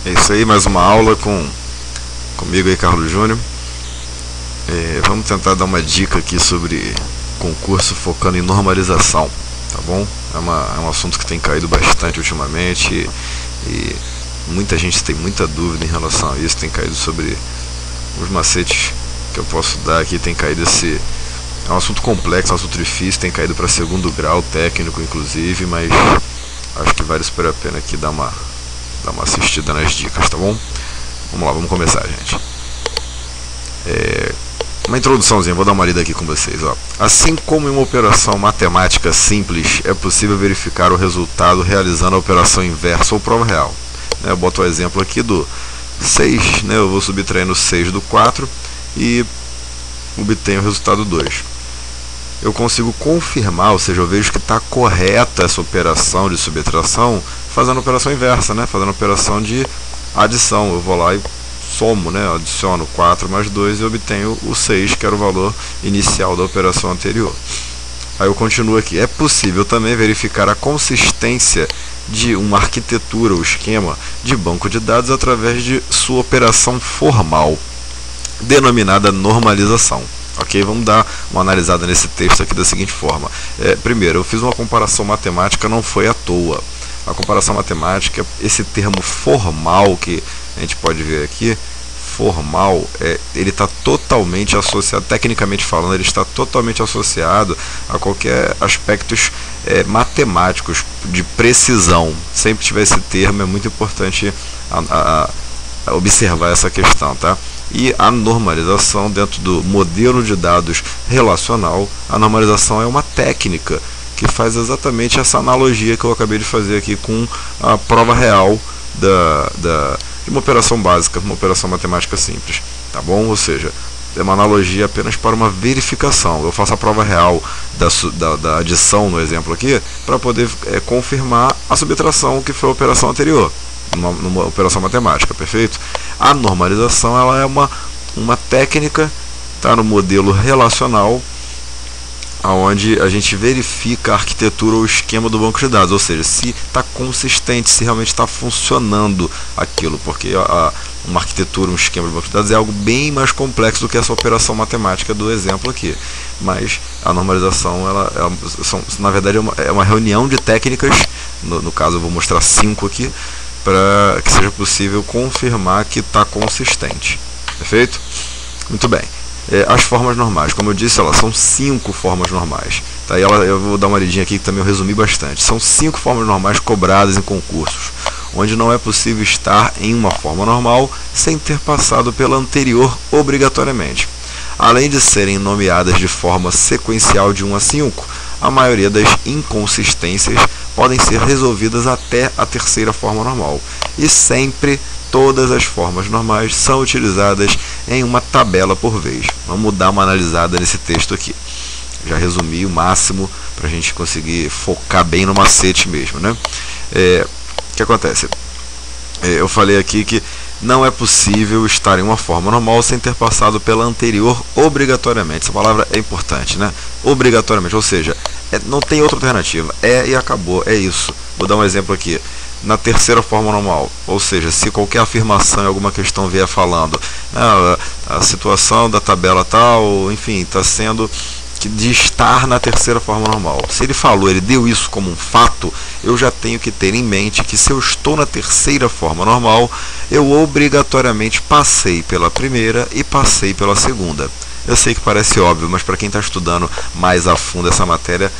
É isso aí, mais uma aula comigo aí, Carlos Júnior. Vamos tentar dar uma dica aqui sobre concurso focando em normalização, tá bom? É um assunto que tem caído bastante ultimamente e muita gente tem muita dúvida em relação a isso, tem caído sobre os macetes que eu posso dar aqui, tem caído é um assunto complexo, é um assunto difícil, tem caído para segundo grau técnico inclusive, mas acho que vale super a pena aqui dar uma assistida nas dicas, tá bom? Vamos lá, vamos começar, gente. Uma introduçãozinha, vou dar uma lida aqui com vocês, ó. Assim como em uma operação matemática simples, é possível verificar o resultado realizando a operação inversa ou prova real. Eu boto o exemplo aqui do 6, né? Eu vou subtraindo 6 do 4 e obtenho o resultado 2. Eu consigo confirmar, ou seja, eu vejo que está correta essa operação de subtração fazendo a operação inversa, né? Fazendo a operação de adição. Eu vou lá e somo, né? Adiciono 4 mais 2 e obtenho o 6, que era o valor inicial da operação anterior. Aí eu continuo aqui. É possível também verificar a consistência de uma arquitetura ou esquema de banco de dados através de sua operação formal, denominada normalização. Ok? Vamos dar uma analisada nesse texto aqui da seguinte forma. Primeiro, eu fiz uma comparação matemática, não foi à toa. A comparação matemática, esse termo formal que a gente pode ver aqui, formal, ele está totalmente associado, tecnicamente falando, ele está totalmente associado a qualquer aspectos matemáticos, de precisão. Sempre tiver esse termo, é muito importante a observar essa questão, tá? E a normalização dentro do modelo de dados relacional, a normalização é uma técnica que faz exatamente essa analogia que eu acabei de fazer aqui com a prova real de uma operação básica, uma operação matemática simples, tá bom? Ou seja, é uma analogia apenas para uma verificação. Eu faço a prova real da adição, no exemplo aqui, para poder confirmar a subtração que foi a operação anterior, numa operação matemática, perfeito? A normalização, ela é uma técnica, tá, no modelo relacional, onde a gente verifica a arquitetura ou esquema do banco de dados, ou seja, se está consistente, se realmente está funcionando aquilo, porque uma arquitetura, um esquema do banco de dados é algo bem mais complexo do que essa operação matemática do exemplo aqui. Mas a normalização, na verdade, é uma reunião de técnicas, no caso eu vou mostrar 5 aqui, para que seja possível confirmar que está consistente. Perfeito? Muito bem. As formas normais, como eu disse, elas são 5 formas normais. Tá? Eu vou dar uma lidinha aqui que também eu resumi bastante. São 5 formas normais cobradas em concursos, onde não é possível estar em uma forma normal sem ter passado pela anterior obrigatoriamente. Além de serem nomeadas de forma sequencial de 1 a 5, a maioria das inconsistências podem ser resolvidas até a terceira forma normal. E sempre todas as formas normais são utilizadas em uma tabela por vez. Vamos dar uma analisada nesse texto aqui. Já resumi o máximo para a gente conseguir focar bem no macete mesmo, né? O que acontece? Eu falei aqui que não é possível estar em uma forma normal sem ter passado pela anterior obrigatoriamente. Essa palavra é importante, né? Obrigatoriamente, ou seja, não tem outra alternativa. E acabou, é isso. Vou dar um exemplo aqui. Na terceira forma normal, ou seja, se qualquer afirmação em alguma questão vier falando a situação da tabela tal, enfim, está sendo de estar na terceira forma normal. Se ele falou, ele deu isso como um fato, eu já tenho que ter em mente que se eu estou na terceira forma normal, eu obrigatoriamente passei pela primeira e passei pela segunda. Eu sei que parece óbvio, mas para quem está estudando mais a fundo essa matéria,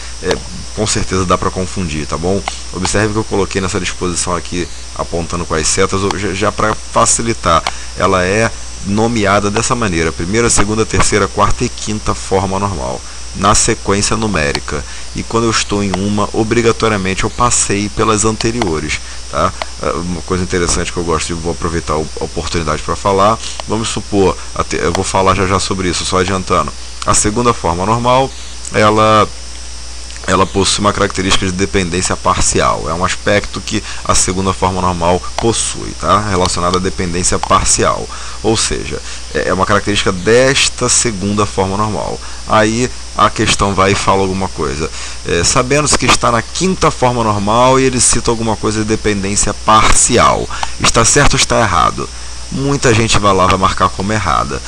com certeza dá para confundir, tá bom? Observe que eu coloquei nessa disposição aqui, apontando com as setas, já para facilitar. Ela é nomeada dessa maneira: primeira, segunda, terceira, quarta e quinta forma normal, na sequência numérica. E quando eu estou em uma, obrigatoriamente eu passei pelas anteriores, tá? Uma coisa interessante que eu gosto, vou aproveitar a oportunidade para falar. Vamos supor, eu vou falar já sobre isso, só adiantando. A segunda forma normal, ela ela possui uma característica de dependência parcial. É um aspecto que a segunda forma normal possui, tá? Relacionado à dependência parcial. Ou seja, é uma característica desta segunda forma normal. Aí a questão vai e fala alguma coisa. Sabendo-se que está na quinta forma normal e ele cita alguma coisa de dependência parcial. Está certo ou está errado? Muita gente vai lá e vai marcar como errada.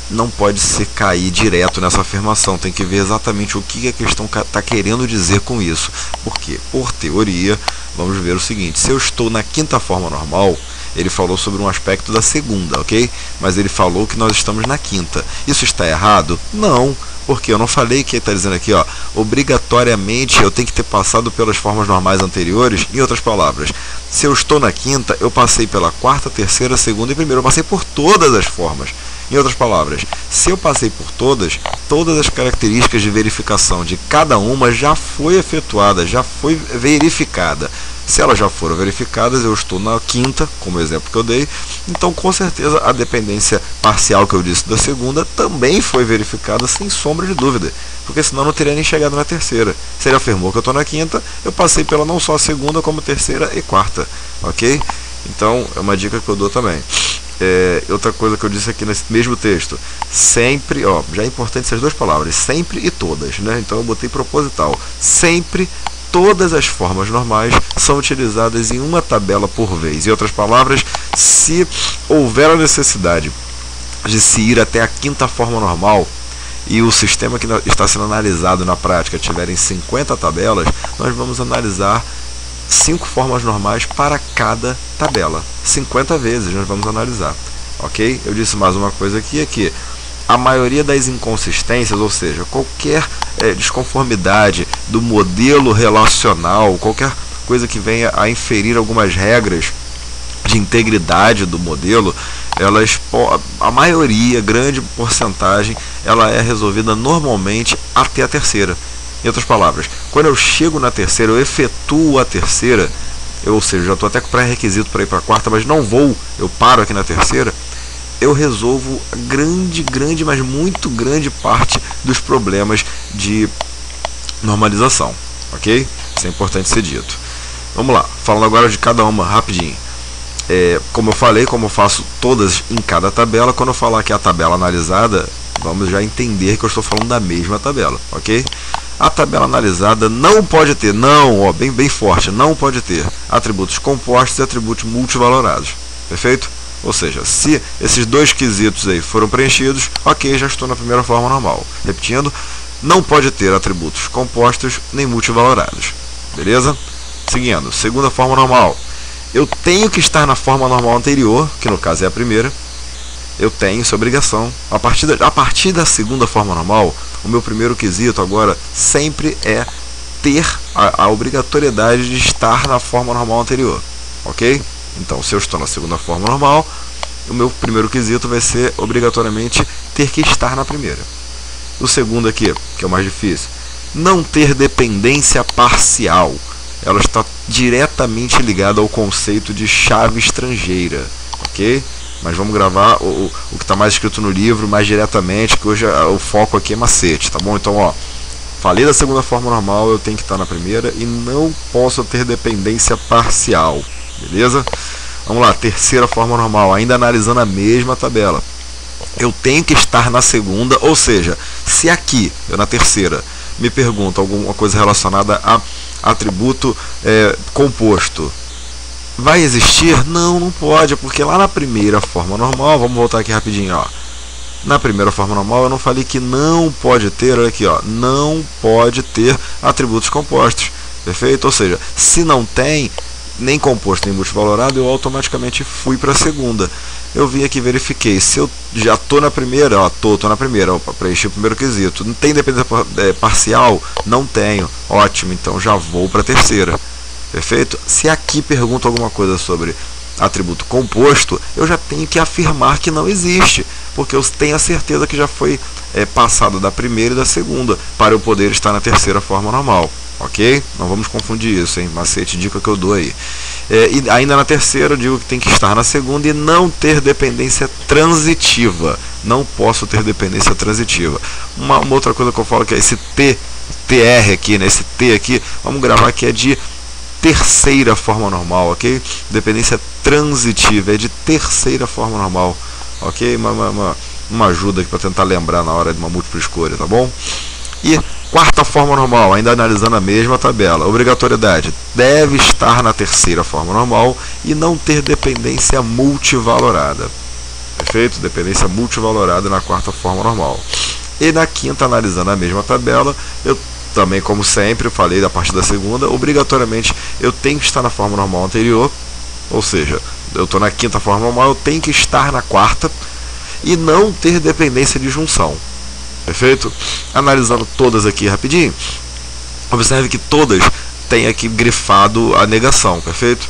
Não pode se cair direto nessa afirmação, tem que ver exatamente o que a questão está querendo dizer com isso. Porque, por teoria, vamos ver o seguinte: se eu estou na quinta forma normal, ele falou sobre um aspecto da segunda, ok? Mas ele falou que nós estamos na quinta. Isso está errado? Não, porque eu não falei que ele está dizendo aqui, ó, obrigatoriamente eu tenho que ter passado pelas formas normais anteriores. Em outras palavras, se eu estou na quinta, eu passei pela quarta, terceira, segunda e primeira. Eu passei por todas as formas. Em outras palavras, se eu passei por todas as características de verificação de cada uma já foi efetuada, já foi verificada. Se elas já foram verificadas, eu estou na quinta, como o exemplo que eu dei. Então, com certeza, a dependência parcial que eu disse da segunda também foi verificada sem sombra de dúvida. Porque senão eu não teria nem chegado na terceira. Se ele afirmou que eu estou na quinta, eu passei pela não só a segunda, como terceira e quarta. Ok? Então, é uma dica que eu dou também. Outra coisa que eu disse aqui nesse mesmo texto, sempre, ó, já é importante essas duas palavras, sempre e todas, né? Então eu botei proposital, sempre todas as formas normais são utilizadas em uma tabela por vez. Em outras palavras, se houver a necessidade de se ir até a quinta forma normal e o sistema que está sendo analisado na prática tiverem 50 tabelas, nós vamos analisar 5 formas normais para cada tabela. 50 vezes nós vamos analisar. Ok? Eu disse mais uma coisa aqui, é que a maioria das inconsistências, ou seja, qualquer desconformidade do modelo relacional, qualquer coisa que venha a inferir algumas regras de integridade do modelo, a maioria, grande porcentagem, ela é resolvida normalmente até a terceira. Em outras palavras, quando eu chego na terceira, eu efetuo a terceira, ou seja, já estou até com pré-requisito para ir para a quarta, mas não vou, eu paro aqui na terceira, eu resolvo grande, mas muito grande parte dos problemas de normalização, ok? Isso é importante ser dito. Vamos lá, falando agora de cada uma rapidinho. Como eu falei, como eu faço todas em cada tabela, quando eu falar que é a tabela analisada, vamos já entender que eu estou falando da mesma tabela, ok? A tabela analisada não pode ter, bem forte, não pode ter atributos compostos e atributos multivalorados, perfeito? Ou seja, se esses dois quesitos aí foram preenchidos, ok, já estou na primeira forma normal. Repetindo, não pode ter atributos compostos nem multivalorados, beleza? Seguindo, segunda forma normal. Eu tenho que estar na forma normal anterior, que no caso é a primeira. Eu tenho essa obrigação. A partir da segunda forma normal, o meu primeiro quesito agora sempre é ter a obrigatoriedade de estar na forma normal anterior, ok? Então, se eu estou na segunda forma normal, o meu primeiro quesito vai ser obrigatoriamente ter que estar na primeira. O segundo aqui, que é o mais difícil, não ter dependência parcial. Ela está diretamente ligada ao conceito de chave estrangeira, ok? Mas vamos gravar o que está mais escrito no livro mais diretamente, que hoje o foco aqui é macete, tá bom? Então, ó, falei da segunda forma normal, eu tenho que estar na primeira e não posso ter dependência parcial, beleza? Vamos lá, terceira forma normal, ainda analisando a mesma tabela. Eu tenho que estar na segunda, ou seja, se aqui, eu na terceira, me pergunta alguma coisa relacionada a atributo composto, vai existir? Não, não pode, porque lá na primeira forma normal, vamos voltar aqui rapidinho, ó. Na primeira forma normal eu não falei que não pode ter, olha aqui, ó, não pode ter atributos compostos, perfeito? Ou seja, se não tem nem composto nem multivalorado, eu automaticamente fui para a segunda. Eu vim aqui, verifiquei, se eu já estou na primeira, ó, tô na primeira, ó, preenchi o primeiro quesito. Não tem dependência parcial? Não tenho. Ótimo, então já vou para a terceira. Perfeito? Se aqui pergunta alguma coisa sobre atributo composto, eu já tenho que afirmar que não existe, porque eu tenho a certeza que já foi passado da primeira e da segunda, para eu poder estar na terceira forma normal. ok? Não vamos confundir isso, hein? Macete, dica que eu dou aí. E ainda na terceira eu digo que tem que estar na segunda e não ter dependência transitiva. Não posso ter dependência transitiva. Uma outra coisa que eu falo que é esse TR aqui, né? Esse T aqui, vamos gravar que é de terceira forma normal, ok? Dependência transitiva é de terceira forma normal, ok? Uma ajuda aqui para tentar lembrar na hora de uma múltipla escolha, tá bom? E quarta forma normal, ainda analisando a mesma tabela. Obrigatoriedade deve estar na terceira forma normal e não ter dependência multivalorada. Perfeito? Dependência multivalorada na quarta forma normal. E na quinta, analisando a mesma tabela, eu também, como sempre, falei da parte da segunda, obrigatoriamente eu tenho que estar na forma normal anterior, ou seja, eu estou na quinta forma normal, eu tenho que estar na quarta e não ter dependência de junção. Perfeito? Analisando todas aqui rapidinho, observe que todas têm aqui grifado a negação, perfeito?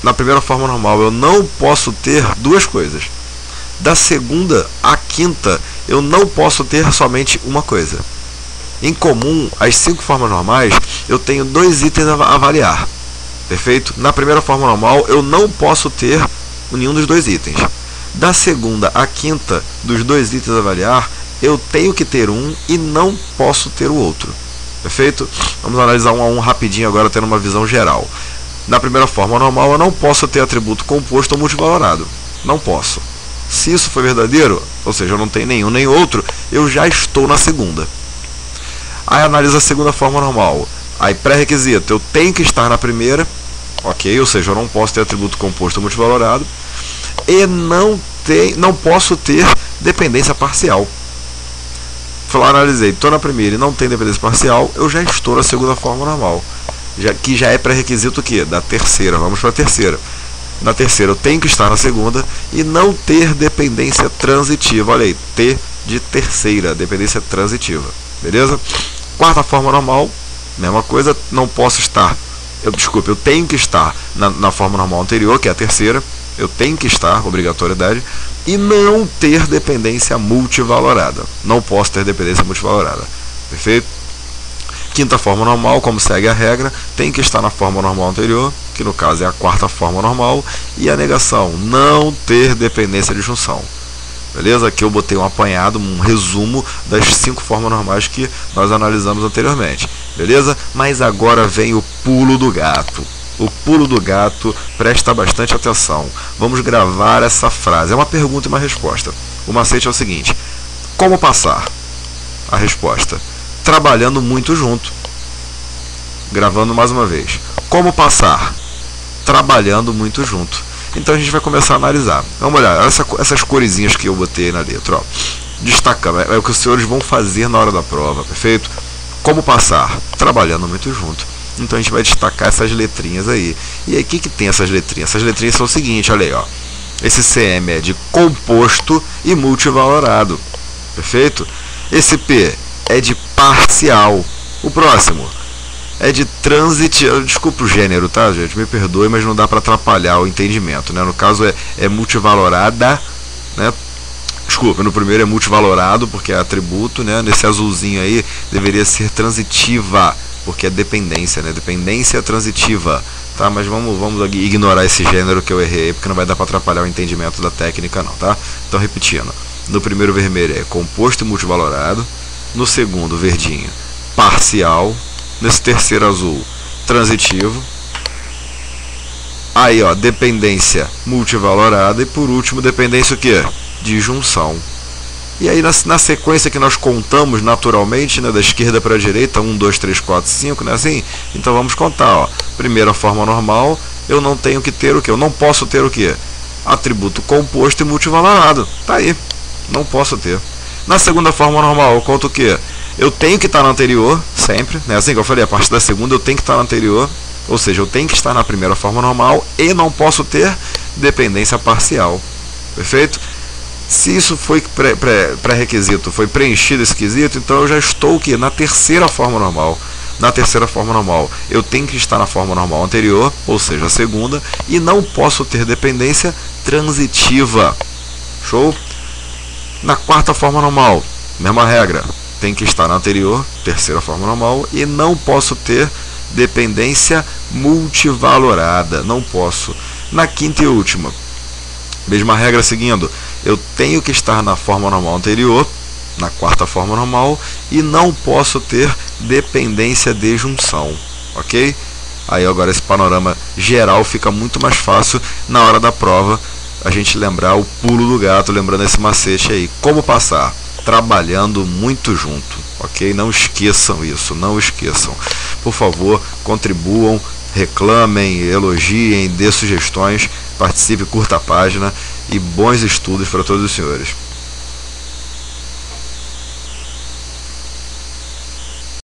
Na primeira forma normal eu não posso ter duas coisas. Da segunda à quinta eu não posso ter somente uma coisa. Em comum, as 5 formas normais, eu tenho 2 itens a avaliar. Perfeito? Na primeira forma normal, eu não posso ter nenhum dos 2 itens. Da segunda à quinta, dos 2 itens a avaliar, eu tenho que ter um e não posso ter o outro. Perfeito? Vamos analisar um a um rapidinho agora, tendo uma visão geral. Na primeira forma normal, eu não posso ter atributo composto ou multivalorado. Não posso. Se isso for verdadeiro, ou seja, eu não tenho nenhum nem outro, eu já estou na segunda. Aí analisa a segunda forma normal. Aí pré-requisito, eu tenho que estar na primeira, ok? Ou seja, eu não posso ter atributo composto ou multivalorado. E não posso ter dependência parcial. Analisei, estou na primeira e não tem dependência parcial, eu já estou na segunda forma normal. Que já é pré-requisito o quê? Da terceira. Vamos para a terceira. Na terceira eu tenho que estar na segunda e não ter dependência transitiva. Olha aí, T de terceira, dependência transitiva. Beleza? Quarta forma normal, mesma coisa, não posso estar. Eu tenho que estar na forma normal anterior, que é a terceira. Eu tenho que estar, obrigatoriedade, e não ter dependência multivalorada. Não posso ter dependência multivalorada. Perfeito? Quinta forma normal, como segue a regra, tem que estar na forma normal anterior, que no caso é a quarta forma normal, e a negação, não ter dependência de junção. Beleza? Aqui eu botei um apanhado, um resumo das 5 formas normais que nós analisamos anteriormente. Beleza? Mas agora vem o pulo do gato. O pulo do gato, presta bastante atenção. Vamos gravar essa frase. É uma pergunta e uma resposta. O macete é o seguinte: como passar? A resposta: trabalhando muito junto. Gravando mais uma vez. Como passar? Trabalhando muito junto. Então a gente vai começar a analisar. Vamos olhar, essas coresinhas que eu botei na letra, ó. Destacando, é o que os senhores vão fazer na hora da prova, perfeito? Como passar? Trabalhando muito junto. Então a gente vai destacar essas letrinhas aí. E aí, o que tem essas letrinhas? Essas letrinhas são o seguinte, olha aí, ó. Esse CM é de composto e multivalorado, perfeito? Esse P é de parcial. O próximo é de transitivo. Desculpa o gênero, tá, gente? Me perdoe, mas não dá para atrapalhar o entendimento, né? No caso é multivalorada, né? Desculpa, no primeiro é multivalorado, porque é atributo, né? Nesse azulzinho aí deveria ser transitiva, porque é dependência, né? Dependência transitiva, tá? Mas vamos ignorar esse gênero que eu errei, porque não vai dar para atrapalhar o entendimento da técnica, não, tá? Então, repetindo. No primeiro vermelho é composto e multivalorado. No segundo, verdinho, parcial. Nesse terceiro azul, transitivo. Aí, ó, dependência multivalorada. E por último, dependência o quê? De junção. E aí, na sequência que nós contamos naturalmente, né, da esquerda para a direita, 1, 2, 3, 4, 5, né, assim? Então vamos contar, ó. Primeira forma normal, eu não tenho que ter o quê? Eu não posso ter o quê? Atributo composto e multivalorado. Tá aí. Não posso ter. Na segunda forma normal, eu conto o quê? Eu tenho que estar na anterior, sempre, né? Assim que eu falei, a partir da segunda eu tenho que estar na anterior, ou seja, eu tenho que estar na primeira forma normal e não posso ter dependência parcial. Perfeito? Se isso foi pré-requisito, foi preenchido esse quesito, então eu já estou o quê? Na terceira forma normal. Na terceira forma normal, eu tenho que estar na forma normal anterior, ou seja, a segunda, e não posso ter dependência transitiva. Show? Na quarta forma normal, mesma regra. tem que estar na anterior, terceira forma normal, e não posso ter dependência multivalorada, não posso. Na quinta e última, mesma regra seguindo, eu tenho que estar na forma normal anterior, na quarta forma normal, e não posso ter dependência de junção, ok? Aí agora esse panorama geral fica muito mais fácil na hora da prova, a gente lembrar o pulo do gato, lembrando esse macete aí. Como passar? Trabalhando muito junto, ok? Não esqueçam isso, não esqueçam. Por favor, contribuam, reclamem, elogiem, dê sugestões, participe, curta a página e bons estudos para todos os senhores.